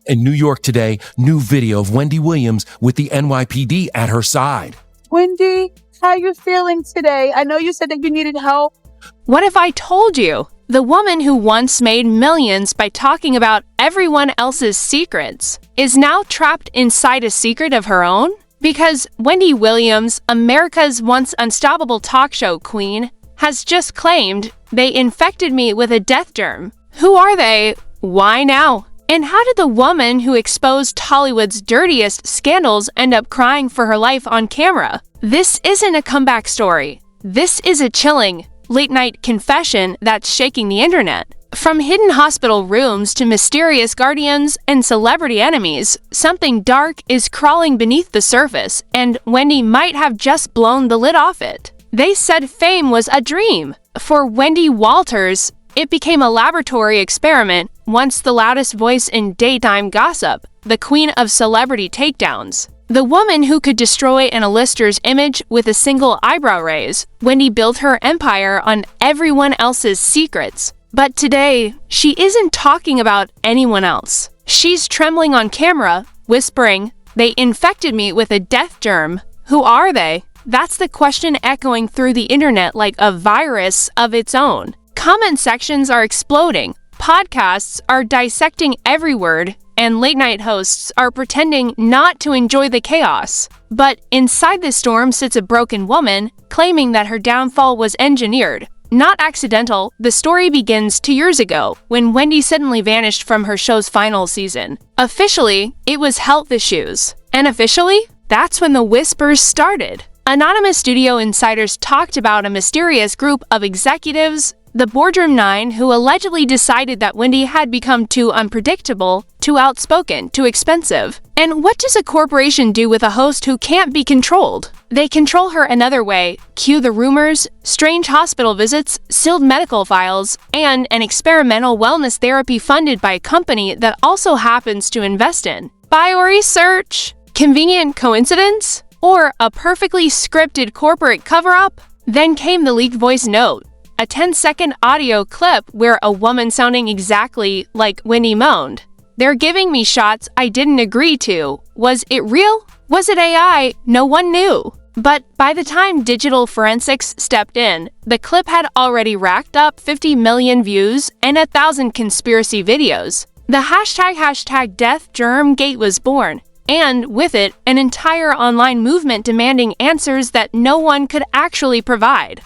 In New York today, new video of Wendy Williams with the NYPD at her side. Wendy, how you feeling today? I know you said that you needed help. What if I told you? The woman who once made millions by talking about everyone else's secrets is now trapped inside a secret of her own? Because Wendy Williams, America's once unstoppable talk show queen, has just claimed they infected me with a death germ. Who are they? Why now? And how did the woman who exposed Hollywood's dirtiest scandals end up crying for her life on camera? This isn't a comeback story. This is a chilling, late-night confession that's shaking the internet. From hidden hospital rooms to mysterious guardians and celebrity enemies, something dark is crawling beneath the surface, and Wendy might have just blown the lid off it. They said fame was a dream. For Wendy Walters, it became a laboratory experiment, once the loudest voice in daytime gossip, the queen of celebrity takedowns. The woman who could destroy an A-lister's image with a single eyebrow raise, Wendy built her empire on everyone else's secrets. But today, she isn't talking about anyone else. She's trembling on camera, whispering, "They infected me with a death germ. Who are they?" That's the question echoing through the internet like a virus of its own. Comment sections are exploding, podcasts are dissecting every word, and late-night hosts are pretending not to enjoy the chaos. But inside the storm sits a broken woman, claiming that her downfall was engineered. Not accidental, the story begins 2 years ago, when Wendy suddenly vanished from her show's final season. Officially, it was health issues. And officially, that's when the whispers started. Anonymous studio insiders talked about a mysterious group of executives, the Boardroom 9, who allegedly decided that Wendy had become too unpredictable, too outspoken, too expensive. And what does a corporation do with a host who can't be controlled? They control her another way. Cue the rumors, strange hospital visits, sealed medical files, and an experimental wellness therapy funded by a company that also happens to invest in. Bioresearch? Convenient coincidence? Or a perfectly scripted corporate cover-up? Then came the leaked voice note, a 10-second audio clip where a woman sounding exactly like Wendy moaned, "They're giving me shots I didn't agree to. Was it real? Was it AI? No one knew." But by the time digital forensics stepped in, the clip had already racked up 50 million views and 1,000 conspiracy videos. The hashtag #DeathGermGate was born, and with it, an entire online movement demanding answers that no one could actually provide.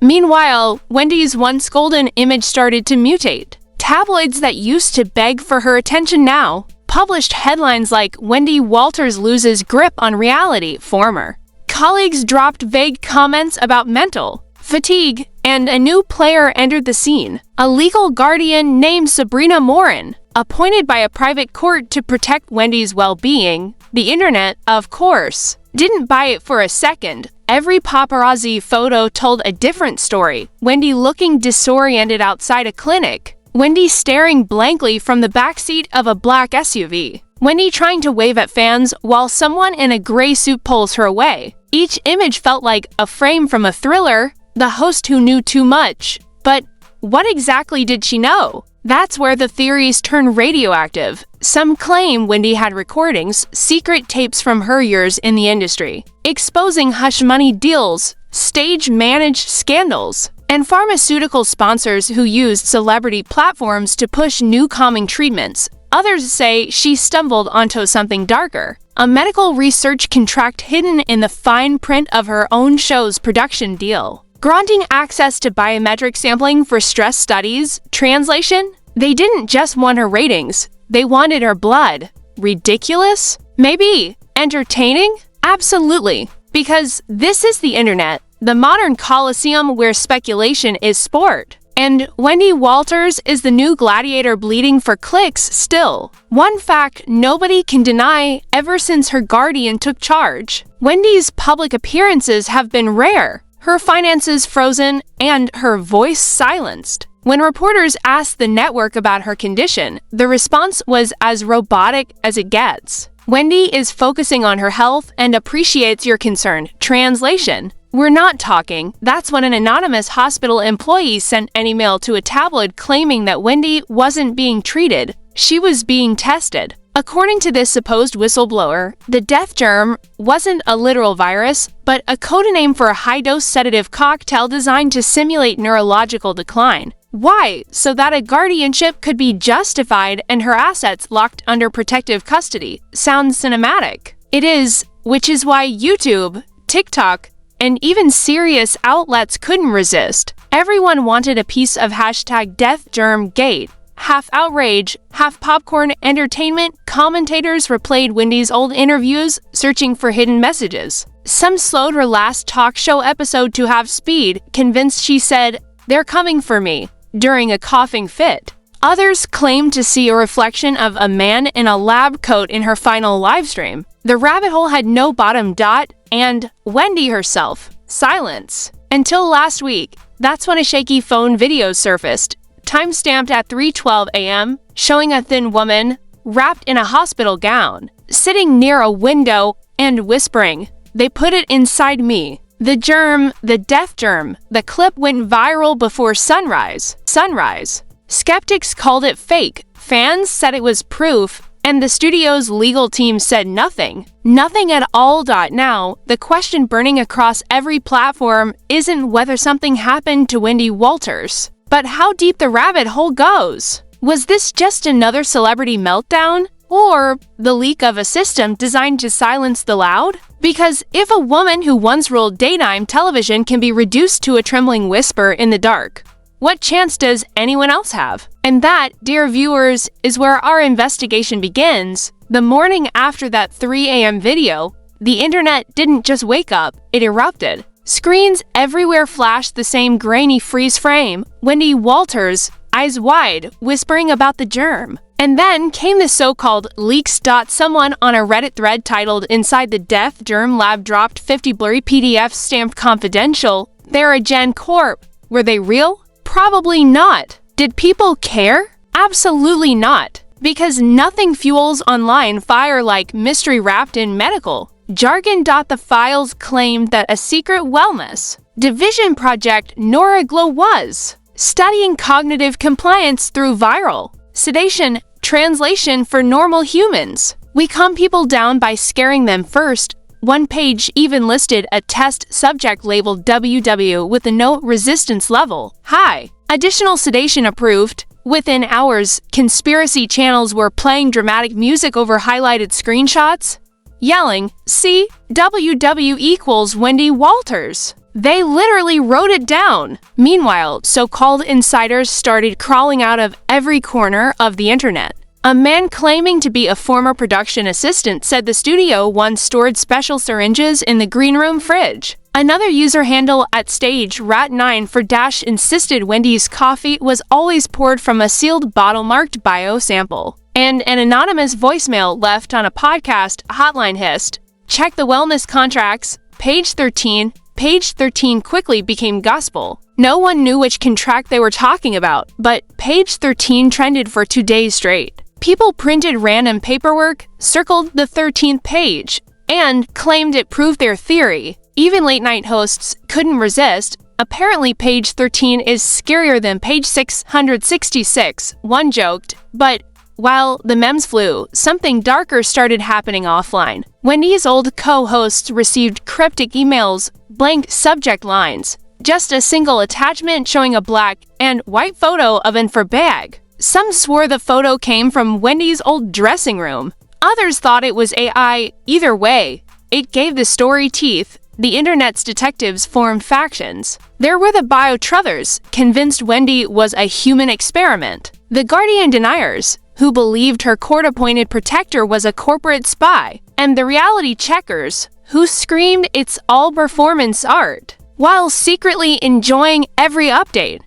Meanwhile, Wendy's once golden image started to mutate. Tabloids that used to beg for her attention now published headlines like "Wendy Walters loses grip on reality, former." Colleagues dropped vague comments about mental fatigue, and a new player entered the scene, a legal guardian named Sabrina Morin, appointed by a private court to protect Wendy's well-being. The internet, of course, didn't buy it for a second. Every paparazzi photo told a different story. Wendy looking disoriented outside a clinic. Wendy staring blankly from the backseat of a black SUV. Wendy trying to wave at fans while someone in a gray suit pulls her away. Each image felt like a frame from a thriller, the host who knew too much. But what exactly did she know? That's where the theories turn radioactive. Some claim Wendy had recordings, secret tapes from her years in the industry, exposing hush-money deals, stage-managed scandals, and pharmaceutical sponsors who used celebrity platforms to push new calming treatments. Others say she stumbled onto something darker, a medical research contract hidden in the fine print of her own show's production deal. Granting access to biometric sampling for stress studies, translation, they didn't just want her ratings, they wanted her blood. Ridiculous? Maybe. Entertaining? Absolutely. Because this is the internet, the modern coliseum where speculation is sport. And Wendy Walters is the new gladiator bleeding for clicks still. One fact nobody can deny ever since her guardian took charge. Wendy's public appearances have been rare, her finances frozen, and her voice silenced. When reporters asked the network about her condition, the response was as robotic as it gets. Wendy is focusing on her health and appreciates your concern. Translation: "We're not talking." That's when an anonymous hospital employee sent an email to a tabloid claiming that Wendy wasn't being treated. she was being tested. According to this supposed whistleblower, the death germ wasn't a literal virus, but a codename for a high-dose sedative cocktail designed to simulate neurological decline. Why? So that a guardianship could be justified and her assets locked under protective custody. Sounds cinematic. It is, which is why YouTube, TikTok, and even serious outlets couldn't resist. Everyone wanted a piece of #DeathGermGate. Half outrage, half popcorn entertainment, commentators replayed Wendy's old interviews, searching for hidden messages. Some slowed her last talk show episode to have speed, convinced she said, "They're coming for me," during a coughing fit. Others claimed to see a reflection of a man in a lab coat in her final livestream. The rabbit hole had no bottom. And Wendy herself. Silence. Until last week, that's when a shaky phone video surfaced, time-stamped at 3:12 a.m., showing a thin woman, wrapped in a hospital gown, sitting near a window and whispering, "They put it inside me." The germ, the death germ. The clip went viral before sunrise. Skeptics called it fake, fans said it was proof, and the studio's legal team said nothing. Nothing at all. Now, the question burning across every platform isn't whether something happened to Wendy Walters, but how deep the rabbit hole goes. Was this just another celebrity meltdown? Or the leak of a system designed to silence the loud? Because if a woman who once ruled daytime television can be reduced to a trembling whisper in the dark, what chance does anyone else have? And that, dear viewers, is where our investigation begins. The morning after that 3 a.m. video, the internet didn't just wake up, it erupted. Screens everywhere flashed the same grainy freeze frame. Wendy Walters, eyes wide, whispering about the germ. And then came the so-called leaks. Someone on a Reddit thread titled "Inside the Death Germ Lab dropped 50 blurry PDFs stamped confidential. They're a Gen Corp. Were they real? Probably not. Did people care? Absolutely not. Because nothing fuels online fire like mystery wrapped in medical jargon. The files claimed that a secret wellness division project NoraGlow was studying cognitive compliance through viral sedation translation for normal humans. We calm people down by scaring them first. One page even listed a test subject labeled WW with a note resistance level high. Additional sedation approved. Within hours, conspiracy channels were playing dramatic music over highlighted screenshots, yelling, "See, WW equals Wendy Walters." They literally wrote it down. Meanwhile, so-called insiders started crawling out of every corner of the internet. A man claiming to be a former production assistant said the studio once stored special syringes in the green room fridge. Another user handle at stage rat9 for Dash insisted Wendy's coffee was always poured from a sealed bottle marked bio sample. And an anonymous voicemail left on a podcast hotline hissed, "Check the wellness contracts, page 13. Page 13 quickly became gospel. No one knew which contract they were talking about, but page 13 trended for 2 days straight. People printed random paperwork, circled the 13th page, and claimed it proved their theory. Even late-night hosts couldn't resist. Apparently page 13 is scarier than page 666, one joked, but while the memes flew, something darker started happening offline. Wendy's old co-hosts received cryptic emails, blank subject lines, just a single attachment showing a black and white photo of an info bag. Some swore the photo came from Wendy's old dressing room. Others thought it was AI. Either way, it gave the story teeth. The internet's detectives formed factions. There were the bio-truthers, convinced Wendy was a human experiment. The Guardian deniers, who believed her court-appointed protector was a corporate spy. And the reality checkers, who screamed it's all performance art. While secretly enjoying every update.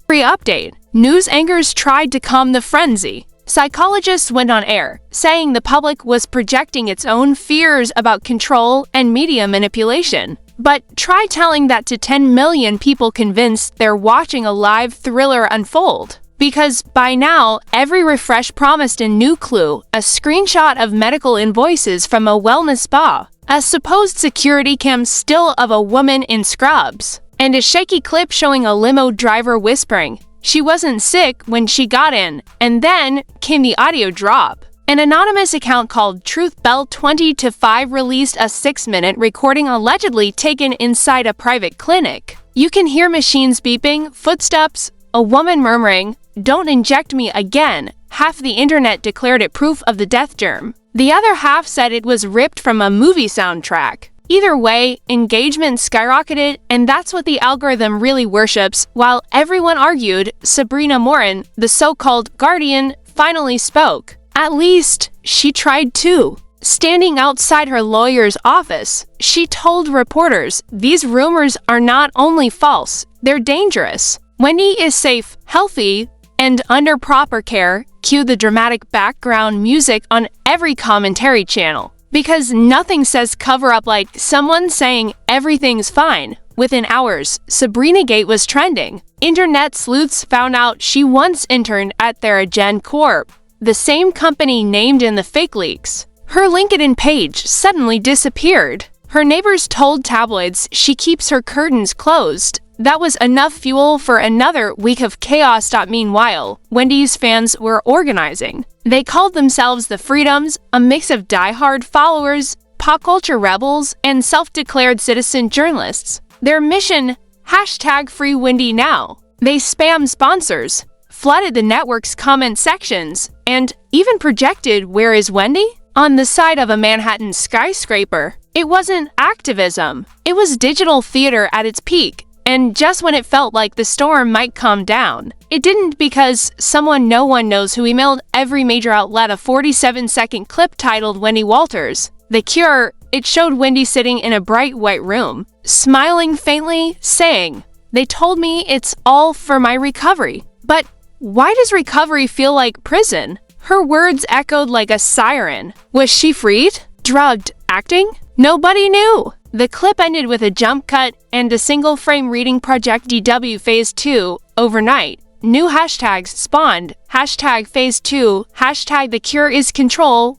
News anchors tried to calm the frenzy. Psychologists went on air, saying the public was projecting its own fears about control and media manipulation. But try telling that to 10 million people convinced they're watching a live thriller unfold. Because by now, every refresh promised a new clue, a screenshot of medical invoices from a wellness spa, a supposed security cam still of a woman in scrubs, and a shaky clip showing a limo driver whispering, She wasn't sick when she got in, and then came the audio drop. An anonymous account called Truth Bell 20-5 released a 6-minute recording allegedly taken inside a private clinic. You can hear machines beeping, footsteps, a woman murmuring, "Don't inject me again." Half the internet declared it proof of the death germ. The other half said it was ripped from a movie soundtrack. Either way, engagement skyrocketed, and that's what the algorithm really worships. While everyone argued, Sabrina Morin, the so-called guardian, finally spoke. At least, she tried to. Standing outside her lawyer's office, she told reporters, "These rumors are not only false, they're dangerous. Wendy is safe, healthy, and under proper care." Cue the dramatic background music on every commentary channel. Because nothing says cover-up like someone saying everything's fine. Within hours, Sabrina Gate was trending. Internet sleuths found out she once interned at Theragen Corp, the same company named in the fake leaks. Her LinkedIn page suddenly disappeared. Her neighbors told tabloids she keeps her curtains closed. That was enough fuel for another week of chaos. Meanwhile, Wendy's fans were organizing. They called themselves the Freedoms, a mix of die-hard followers, pop culture rebels, and self-declared citizen journalists. Their mission, #FreeWendyNow. They spammed sponsors, flooded the network's comment sections, and even projected "Where is Wendy?" on the side of a Manhattan skyscraper. It wasn't activism. It was digital theater at its peak. And just when it felt like the storm might calm down, it didn't, because someone no one knows who emailed every major outlet a 47-second clip titled "Wendy Walters, The Cure." It showed Wendy sitting in a bright white room, smiling faintly, saying, "They told me it's all for my recovery." But why does recovery feel like prison? Her words echoed like a siren. Was she freed? Drugged? Acting? Nobody knew. The clip ended with a jump cut and a single-frame reading Project DW Phase 2 overnight. New hashtags spawned. #Phase 2, #The Cure is Control,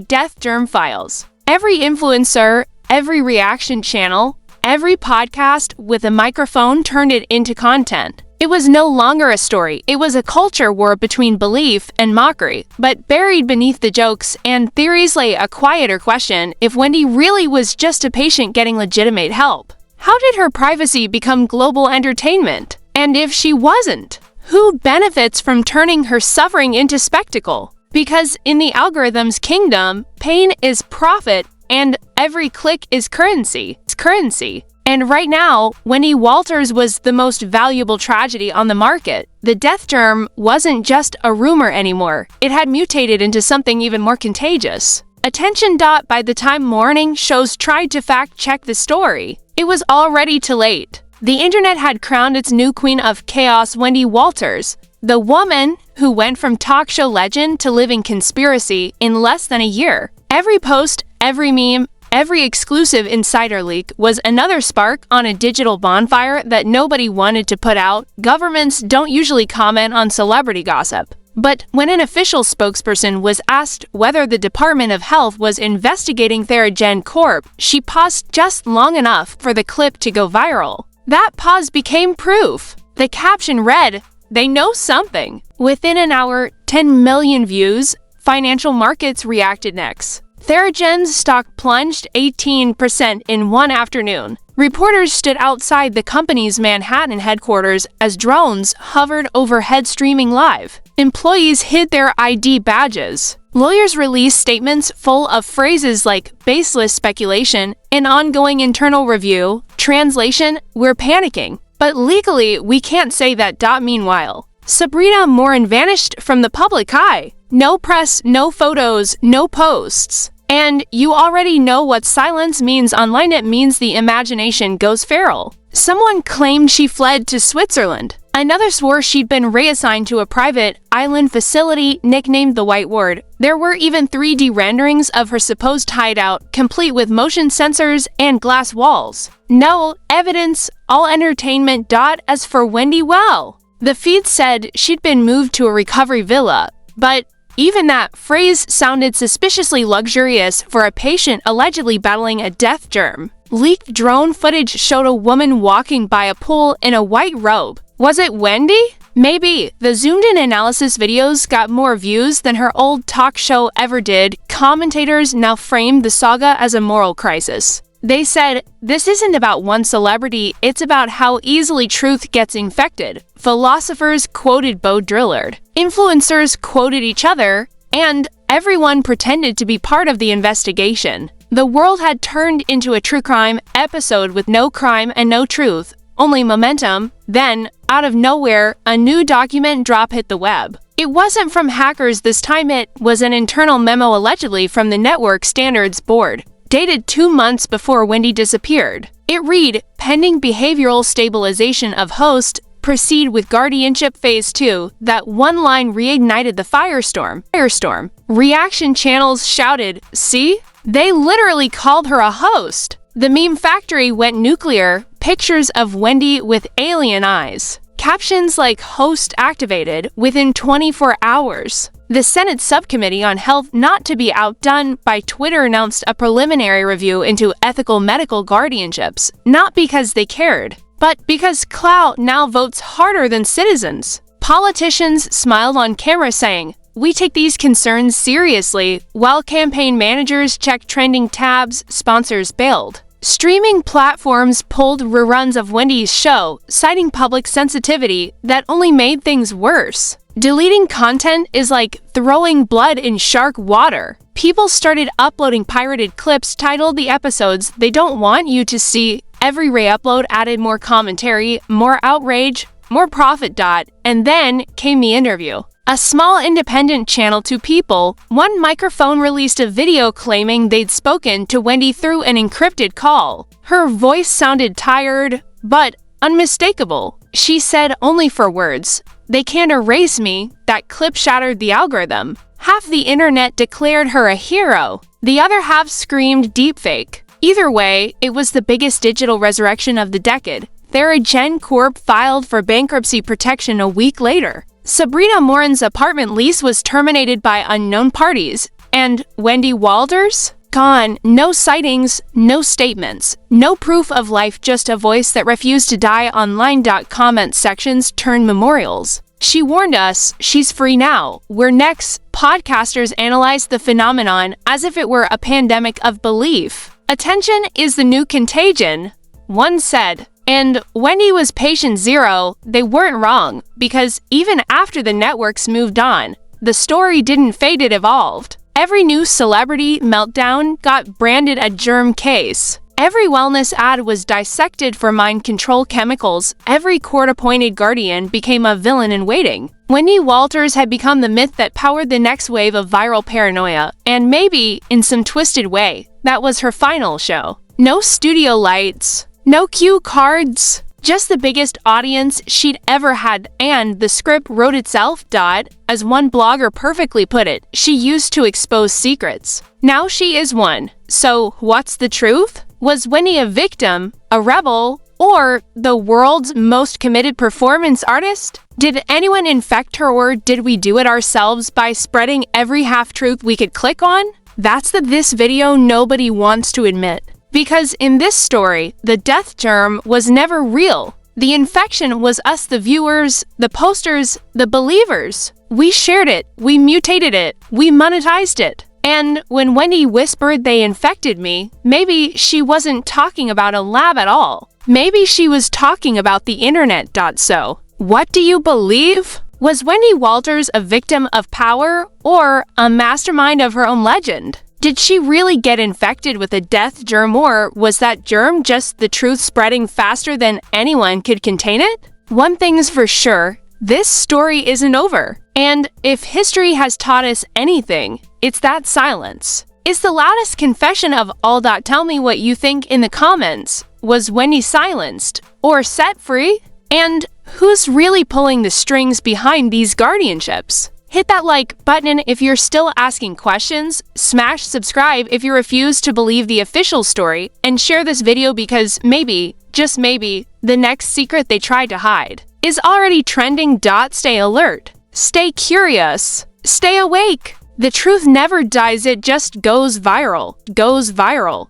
#Death Germ Files. Every influencer, every reaction channel, every podcast with a microphone turned it into content. It was no longer a story, it was a culture war between belief and mockery. But buried beneath the jokes and theories lay a quieter question: if Wendy really was just a patient getting legitimate help, how did her privacy become global entertainment? And if she wasn't, who benefits from turning her suffering into spectacle? Because in the algorithm's kingdom, pain is profit and every click is currency. It's currency. And right now, Wendy Walters was the most valuable tragedy on the market. The death germ wasn't just a rumor anymore. It had mutated into something even more contagious. Attention. By the time morning shows tried to fact-check the story, it was already too late. The internet had crowned its new queen of chaos, Wendy Walters, the woman who went from talk show legend to living conspiracy in less than a year. Every post, every meme, every exclusive insider leak was another spark on a digital bonfire that nobody wanted to put out. Governments don't usually comment on celebrity gossip. But when an official spokesperson was asked whether the Department of Health was investigating Theragen Corp, she paused just long enough for the clip to go viral. That pause became proof. The caption read, "They know something." Within an hour, 10 million views. Financial markets reacted next. Theragen's stock plunged 18% in one afternoon. Reporters stood outside the company's Manhattan headquarters as drones hovered overhead streaming live. Employees hid their ID badges. Lawyers released statements full of phrases like baseless speculation, an ongoing internal review, translation, "We're panicking." But legally, we can't say that. Meanwhile, Sabrina Morin vanished from the public eye. No press, no photos, no posts. And you already know what silence means online. It means the imagination goes feral. Someone claimed she fled to Switzerland. Another swore she'd been reassigned to a private island facility nicknamed the White Ward. There were even 3D renderings of her supposed hideout, complete with motion sensors and glass walls. No evidence, all entertainment. As for Wendy, well, the feed said she'd been moved to a recovery villa, but even that phrase sounded suspiciously luxurious for a patient allegedly battling a death germ. Leaked drone footage showed a woman walking by a pool in a white robe. Was it Wendy? Maybe the zoomed-in analysis videos got more views than her old talk show ever did. Commentators now framed the saga as a moral crisis. They said, this isn't about one celebrity, it's about how easily truth gets infected. Philosophers quoted Bo Drillard. Influencers quoted each other, and everyone pretended to be part of the investigation. The world had turned into a true crime episode with no crime and no truth, only momentum. Then, out of nowhere, a new document drop hit the web. It wasn't from hackers this time, it was an internal memo allegedly from the Network Standards Board, dated 2 months before Wendy disappeared. It read, pending behavioral stabilization of host, proceed with guardianship phase 2. That one line reignited the firestorm. Reaction channels shouted, see? They literally called her a host. The meme factory went nuclear. Pictures of Wendy with alien eyes. Captions like host activated within 24 hours. The Senate Subcommittee on Health, not to be outdone by Twitter, announced a preliminary review into ethical medical guardianships, not because they cared, but because clout now votes harder than citizens. Politicians smiled on camera saying, "We take these concerns seriously," while campaign managers checked trending tabs, sponsors bailed. Streaming platforms pulled reruns of Wendy's show, citing public sensitivity that only made things worse. Deleting content is like throwing blood in shark water. People started uploading pirated clips titled the episodes they don't want you to see. Every re-upload added more commentary, more outrage, more profit. And then came the interview. A small independent channel, 2 people, 1 microphone, released a video claiming they'd spoken to Wendy through an encrypted call. Her voice sounded tired, but unmistakable. She said only 4 words, "They can't erase me." That clip shattered the algorithm. Half the internet declared her a hero. The other half screamed deepfake. Either way, it was the biggest digital resurrection of the decade. TheraGen Corp filed for bankruptcy protection a week later. Sabrina Morin's apartment lease was terminated by unknown parties. And Wendy Walters? Gone. No sightings, no statements, no proof of life, just a voice that refused to die. Online. Comment sections turned memorials. She warned us, she's free now. We're next. Podcasters analyzed the phenomenon as if it were a pandemic of belief. Attention is the new contagion, one said. And Wendy was patient zero. They weren't wrong, because even after the networks moved on, the story didn't fade, it evolved. Every new celebrity meltdown got branded a germ case. Every wellness ad was dissected for mind control chemicals. Every court-appointed guardian became a villain in waiting. Wendy Walters had become the myth that powered the next wave of viral paranoia, and maybe, in some twisted way, that was her final show. No studio lights. No cue cards, just the biggest audience she'd ever had, and the script wrote itself. As one blogger perfectly put it, she used to expose secrets. Now she is one. So what's the truth? Was Wendy a victim, a rebel, or the world's most committed performance artist? Did anyone infect her, or did we do it ourselves by spreading every half-truth we could click on? That's this video nobody wants to admit. Because in this story, the death germ was never real. The infection was us, the viewers, the posters, the believers. We shared it, we mutated it, we monetized it. And when Wendy whispered they infected me, maybe she wasn't talking about a lab at all. Maybe she was talking about the internet. So, what do you believe? Was Wendy Walters a victim of power or a mastermind of her own legend? Did she really get infected with a death germ, or was that germ just the truth spreading faster than anyone could contain it? One thing's for sure, this story isn't over. And if history has taught us anything, it's that silence is the loudest confession of all. Tell me what you think in the comments. Was Wendy silenced or set free? And who's really pulling the strings behind these guardianships? Hit that like button if you're still asking questions, smash subscribe if you refuse to believe the official story, and share this video because maybe, just maybe, the next secret they tried to hide is already trending. Stay alert, stay curious, stay awake. The truth never dies, it just goes viral.